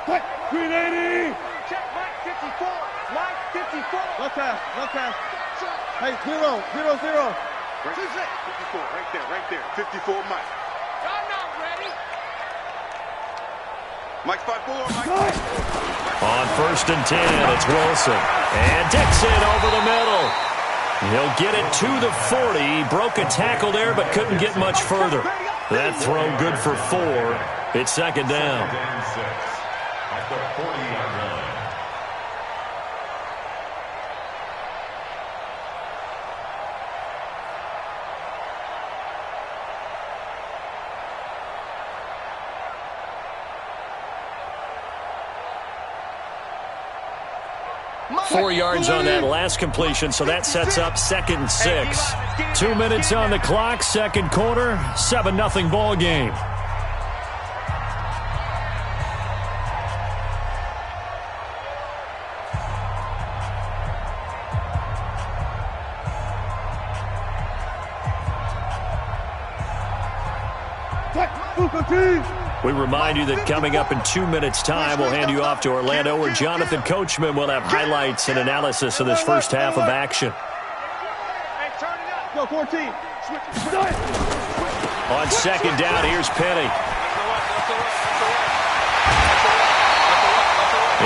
380. Check Mike 54. Mike 54. Left pass. Hey, 0, 0, 0. 54, right there. 54, Mike. Y'all not ready. Mike 5-4, Mike. On 1st and 10, it's Wilson. And Dixon over the middle. He'll get it to the 40. He broke a tackle there, but couldn't get much further. That throw good for 4. It's 2nd down. At the 40-yard line. Four yards on that last completion, so that sets up 2nd and 6. 2 minutes on the clock, 2nd quarter, 7-0 ball game. We remind you that coming up in 2 minutes' time, we'll hand you off to Orlando, where Jonathan Coachman will have highlights and analysis of this first half of action. Go 14. On 2nd down, here's Penny.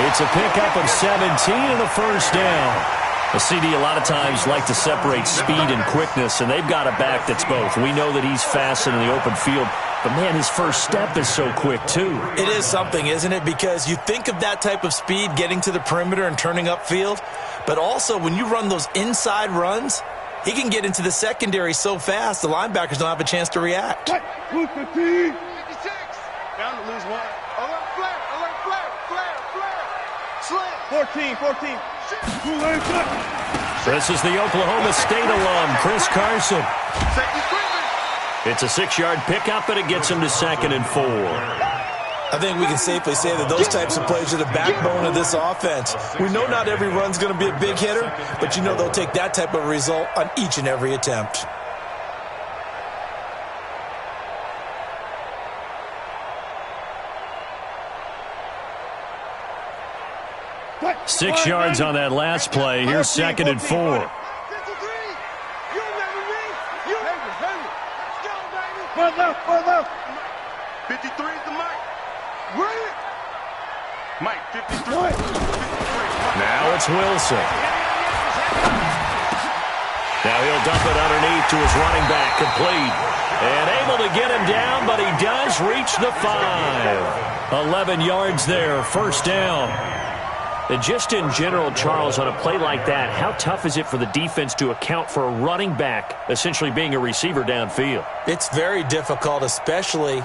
It's a pickup of 17 and a 1st down. The CD a lot of times like to separate speed and quickness, and they've got a back that's both. We know that he's fast in the open field, but, man, his first step is so quick, too. It is something, isn't it? Because you think of that type of speed getting to the perimeter and turning upfield, but also when you run those inside runs, he can get into the secondary so fast the linebackers don't have a chance to react. 56. Down to lose 1. Alert flare. Slam. 14. This is the Oklahoma State alum, Chris Carson. It's a 6-yard pickup, and it gets him to 2nd and 4. I think we can safely say that those types of plays are the backbone of this offense. We know not every run's going to be a big hitter, but you know they'll take that type of result on each and every attempt. Six yards on that last play. Here's 2nd and 4. Left. 53 is the Mike. Mike, 53. Now it's Wilson. Now he'll dump it underneath to his running back, complete. And able to get him down, but he does reach the 5. 11 yards there, 1st down. And just in general, Charles, on a play like that, how tough is it for the defense to account for a running back essentially being a receiver downfield? It's very difficult, especially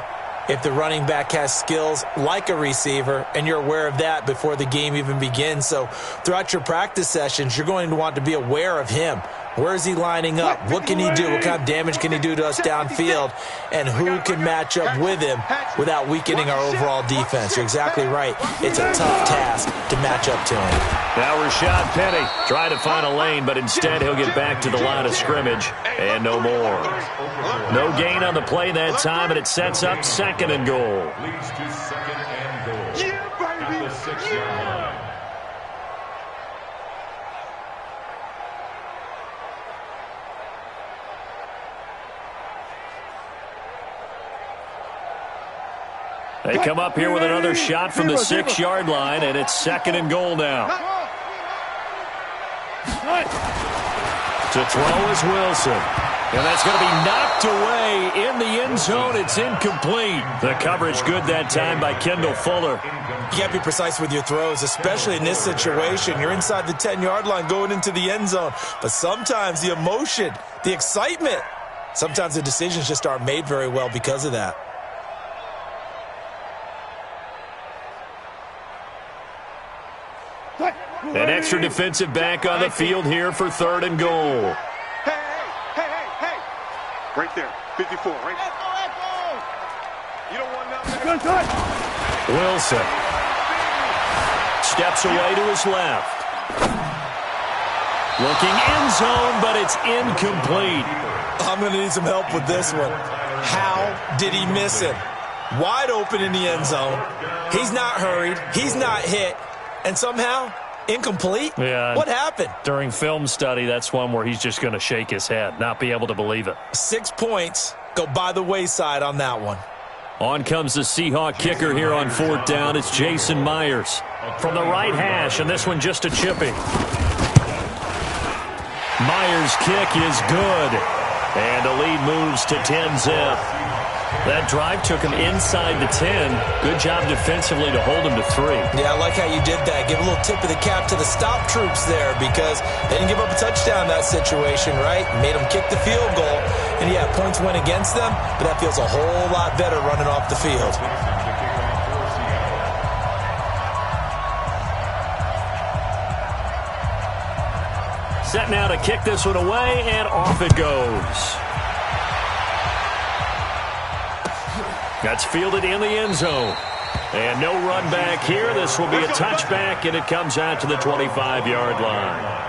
if the running back has skills like a receiver, and you're aware of that before the game even begins. So throughout your practice sessions, you're going to want to be aware of him. Where is he lining up? What can he do? What kind of damage can he do to us downfield? And who can match up with him without weakening our overall defense? You're exactly right. It's a tough task to match up to him. Now Rashad Penny trying to find a lane, but instead he'll get back to the line of scrimmage and no more. No gain on the play that time, and it sets up 2nd and goal. Leads to 2nd and goal. At the 6-yard line. They come up here with another shot from the 6-yard line, and it's 2nd and goal now. To throw is Wilson. And that's going to be knocked away in the end zone. It's incomplete. The coverage good that time by Kendall Fuller. You got to be precise with your throws, especially in this situation. You're inside the 10-yard line going into the end zone. But sometimes the emotion, the excitement, sometimes the decisions just aren't made very well because of that. An extra defensive back on the field here for 3rd and goal. Hey. Right there, 54, right there. You don't want nothing. Wilson steps away to his left. Looking end zone, but it's incomplete. I'm going to need some help with this one. How did he miss it? wide open in the end zone. He's not hurried. He's not hit. And somehow, incomplete? Yeah. What happened? During film study, that's one where he's just going to shake his head, not be able to believe it. 6 points go by the wayside on that one. On comes the Seahawk kicker here on 4th down. It's Jason Myers from the right hash, and this one just a chipping. Myers' kick is good, and the lead moves to 10-zip. That drive took him inside the 10. Good job defensively to hold him to 3. Yeah, I like how you did that. Give a little tip of the cap to the stop troops there because they didn't give up a touchdown in that situation, right? Made them kick the field goal. And, yeah, points went against them, but that feels a whole lot better running off the field. Set now to kick this one away, and off it goes. That's fielded in the end zone. And no run back here. This will be a touchback, and it comes out to the 25-yard line.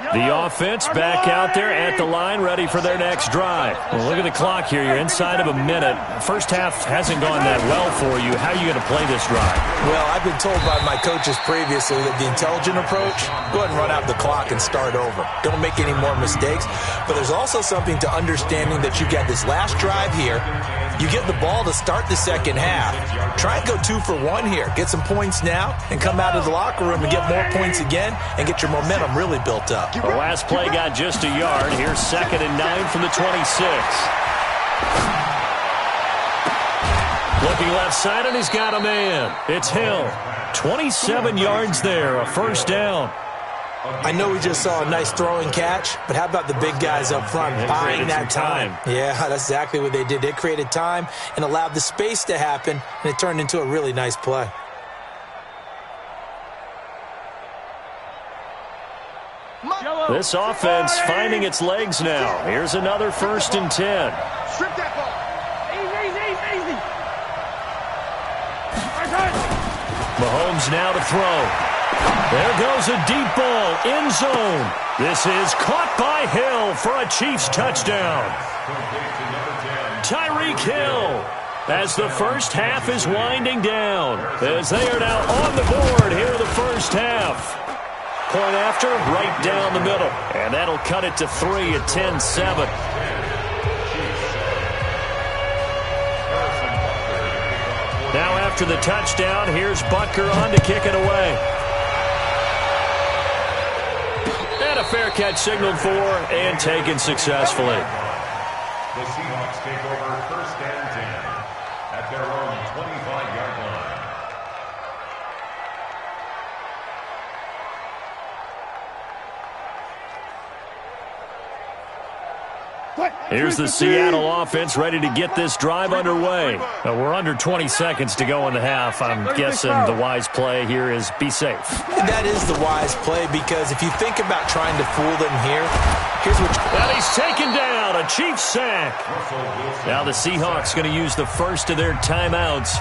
The offense back out there at the line, ready for their next drive. Well, look at the clock here. You're inside of a minute. First half hasn't gone that well for you. How are you going to play this drive? Well, I've been told by my coaches previously that the intelligent approach, go ahead and run out the clock and start over. Don't make any more mistakes. But there's also something to understanding that you've got this last drive here. You get the ball to start the second half. Try and go 2 for 1 here. Get some points now and come out of the locker room and get more points again and get your momentum really built up. The last play got just a yard. Here's 2nd and 9 from the 26. Looking left side, and he's got a man. It's Hill. 27 yards there, a first down. I know we just saw a nice throwing catch, but how about the big guys up front buying that time? Yeah, that's exactly what they did. They created time and allowed the space to happen, and it turned into a really nice play. This offense finding its legs now. Here's another 1st and 10. Strip that ball. Easy. Mahomes now to throw. There goes a deep ball, end zone. This is caught by Hill for a Chiefs touchdown. Tyreek Hill as the first half is winding down. As they are now on the board here in the first half. Point after, right down the middle. And that'll cut it to 3 at 10-7. Now after the touchdown, here's Butker on to kick it away. And a fair catch signaled for and taken successfully. The Seahawks take over 1st and 10 at their own 25-yard line. Here's the Seattle offense ready to get this drive underway. We're under 20 seconds to go in the half. I'm guessing the wise play here is be safe. That is the wise play because if you think about trying to fool them here, here's what And he's taken down, a Chiefs sack. Now the Seahawks going to use the first of their timeouts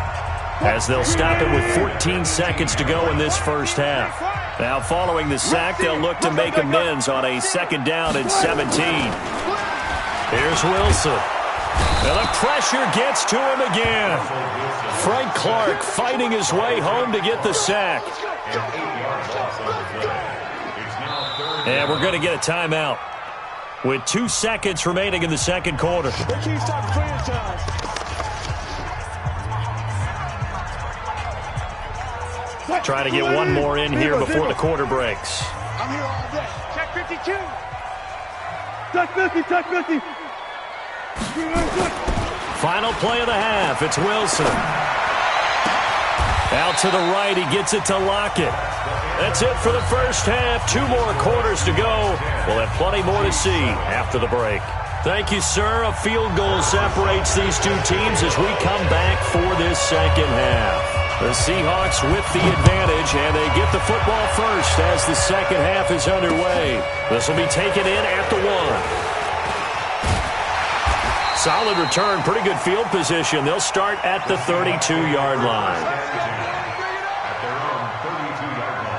as they'll stop it with 14 seconds to go in this first half. Now following the sack, they'll look to make amends on a 2nd down and 17. Here's Wilson. And the pressure gets to him again. Frank Clark fighting his way home to get the sack. And we're going to get a timeout with 2 seconds remaining in the second quarter. Try to get one more in here before the quarter breaks. I'm here all day. Check 52. Touch 50. Final play of the half. It's Wilson. Out to the right. He gets it to Lockett. That's it for the first half. 2 more quarters to go. We'll have plenty more to see after the break. Thank you, sir. A field goal separates these two teams as we come back for this second half. The Seahawks with the advantage, and they get the football first as the second half is underway. This will be taken in at the 1. Solid return, pretty good field position. They'll start at the 32-yard line. At their own 32-yard line.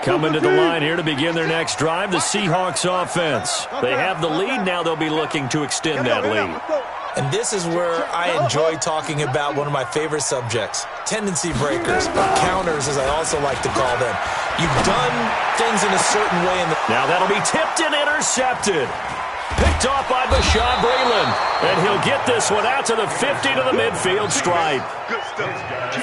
Coming to the line here to begin their next drive, the Seahawks offense. They have the lead. Now they'll be looking to extend that lead. And this is where I enjoy talking about one of my favorite subjects, tendency breakers, or counters as I also like to call them. You've done things in a certain way. Now that'll be tipped and intercepted. Picked off by Bashaud Breeland. And he'll get this one out to the 50 to the midfield stripe.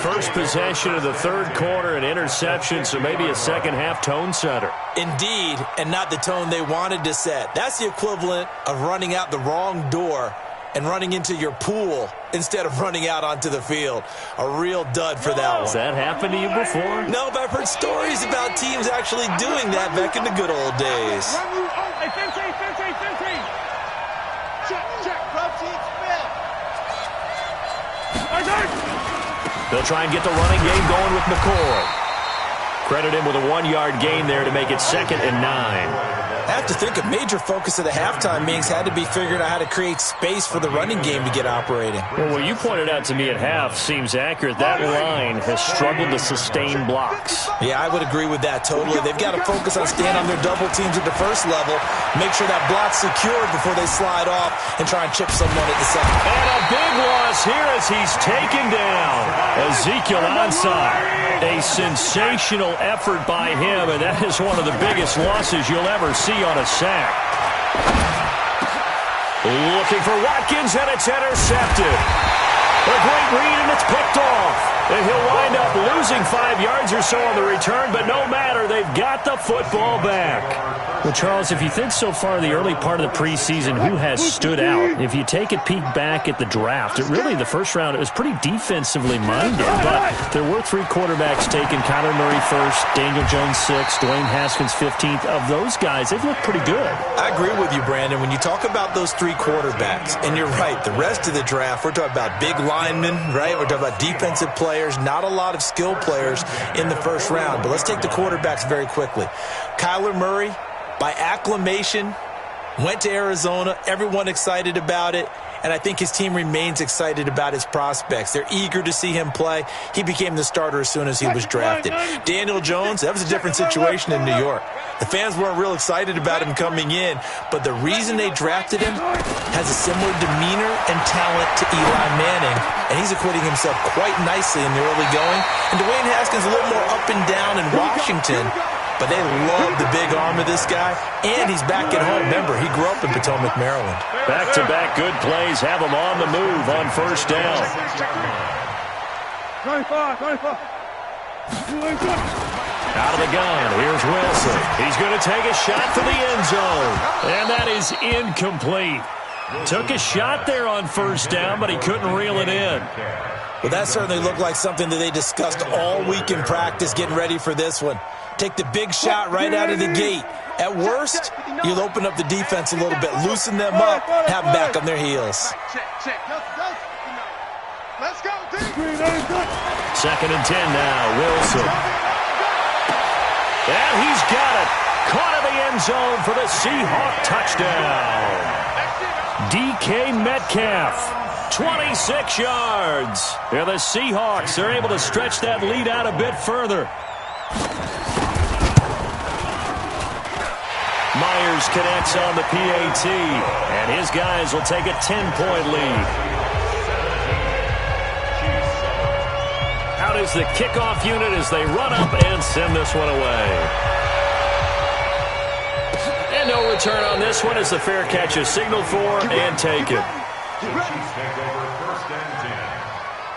First possession of the third quarter, an interception, so maybe a second-half tone setter. Indeed, and not the tone they wanted to set. That's the equivalent of running out the wrong door and running into your pool instead of running out onto the field. A real dud for that one. Has that happened to you before? No, but I've heard stories about teams actually doing that back in the good old days. They'll try and get the running game going with McCoy. Credit him with a 1-yard gain there to make it 2nd and 9. I have to think a major focus of the halftime meetings had to be figuring out how to create space for the running game to get operating. Well, what you pointed out to me at half seems accurate. That line has struggled to sustain blocks. Yeah, I would agree with that totally. They've got to focus on staying on their double teams at the first level, make sure that block's secured before they slide off and try and chip someone at the second. And a big loss here as he's taken down. Ezekiel Ansah. A sensational effort by him, and that is one of the biggest losses you'll ever see on a sack. Looking for Watkins, and it's intercepted. A great read, and it's picked off. And he'll wind up losing 5 yards or so on the return, but no matter, they've got the football back. Well, Charles, if you think so far the early part of the preseason, who has stood out? If you take a peek back at the draft, the first round, it was pretty defensively minded, but there were 3 quarterbacks taken. Kyler Murray first, Daniel Jones 6th, Dwayne Haskins 15th. Of those guys, they've looked pretty good. I agree with you, Brandon. When you talk about those 3 quarterbacks, and you're right, the rest of the draft, we're talking about big linemen, right? We're talking about defensive players, not a lot of skill players in the first round. But let's take the quarterbacks very quickly. Kyler Murray, by acclamation, went to Arizona. Everyone excited about it. And I think his team remains excited about his prospects. They're eager to see him play. He became the starter as soon as he was drafted. Daniel Jones, that was a different situation in New York. The fans weren't real excited about him coming in, but the reason they drafted him has a similar demeanor and talent to Eli Manning, and he's acquitting himself quite nicely in the early going. And Dwayne Haskins a little more up and down in Washington, but they love the big arm of this guy, and he's back at home. Remember, he grew up in Potomac, Maryland. Back-to-back good plays have him on the move on first down. 25. Out of the gun, here's Wilson. He's going to take a shot for the end zone, and that is incomplete. Took a shot there on first down, but he couldn't reel it in. Well, that certainly looked like something that they discussed all week in practice getting ready for this one. Take the big shot right out of the gate. At worst, you'll open up the defense a little bit, loosen them up, have them back on their heels. Let's go, 2nd and 10 now, Wilson. And he's got it. Caught in the end zone for the Seahawk touchdown. DK Metcalf, 26 yards. Yeah, the Seahawks are able to stretch that lead out a bit further. Myers connects on the PAT, and his guys will take a 10-point lead. Out is the kickoff unit as they run up and send this one away. And no return on this one as the fair catch is signaled for and taken. The Chiefs take over 1st and 10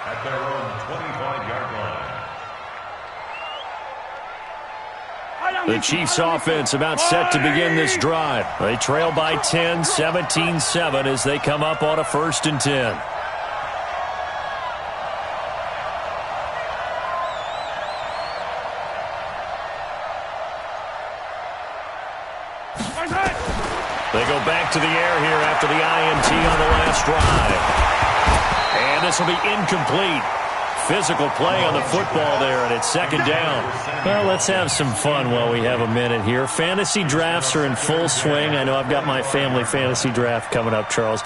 at their own 25-yard line. The Chiefs offense about set to begin this drive. They trail by 10, 17-7 as they come up on a 1st and 10. They go back to the air here after the INT on the last drive. And this will be incomplete. Physical play on the football there, and it's second down. Well, let's have some fun while we have a minute here. Fantasy drafts are in full swing. I know I've got my family fantasy draft coming up, Charles.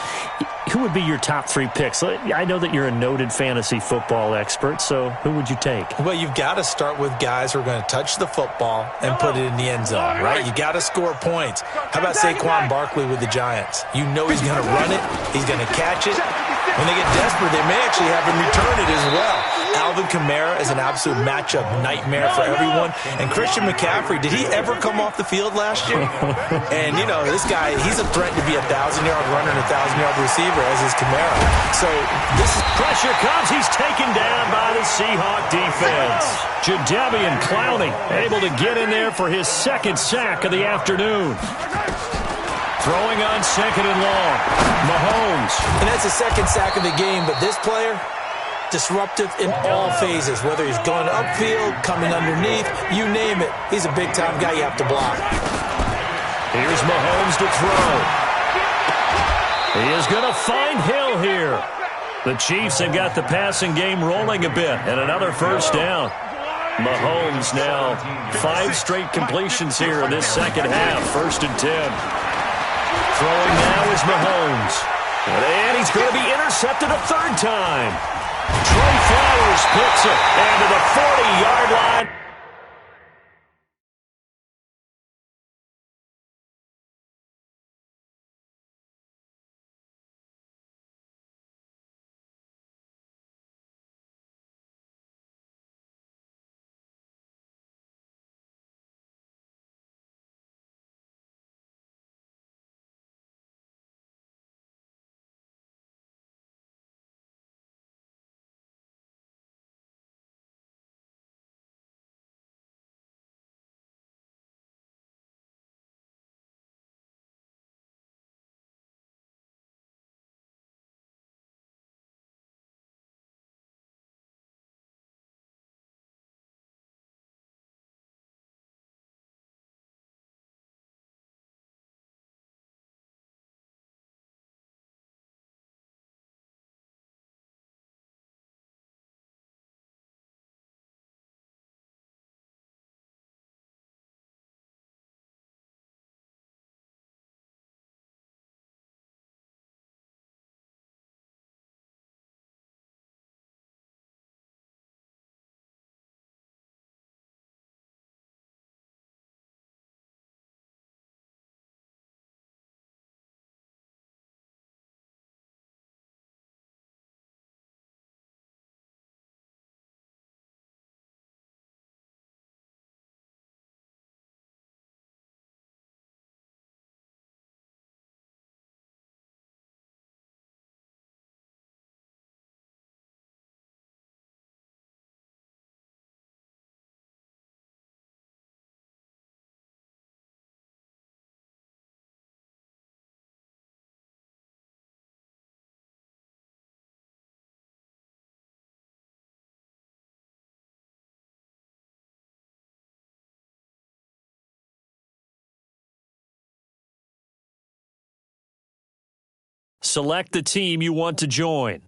Who would be your top 3 picks? I know that you're a noted fantasy football expert, so who would you take? Well, you've got to start with guys who are going to touch the football and put it in the end zone, right? You got to score points. How about Saquon Barkley with the Giants? You know he's going to run it. He's going to catch it. When they get desperate, they may actually have him return it as well. Alvin Kamara is an absolute matchup nightmare for everyone. And Christian McCaffrey, did he ever come off the field last year? And, you know, this guy, he's a threat to be a 1,000-yard runner and a 1,000-yard receiver, as is Kamara. So this is pressure comes. He's taken down by the Seahawk defense. Jadeveon Clowney able to get in there for his second sack of the afternoon. Throwing on second and long. Mahomes. And that's the second sack of the game, but this player, disruptive in all phases, whether he's going upfield, coming underneath, you name it. He's a big-time guy you have to block. Here's Mahomes to throw. He is going to find Hill here. The Chiefs have got the passing game rolling a bit, and another first down. Mahomes now 5 straight completions here in this second half. 1st and 10. Throwing now is Mahomes. And he's going to be intercepted a 3rd time. Trey Flowers picks it. And to the 40-yard line. Select the team you want to join.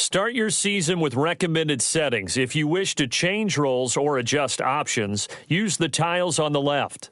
Start your season with recommended settings. If you wish to change roles or adjust options, use the tiles on the left.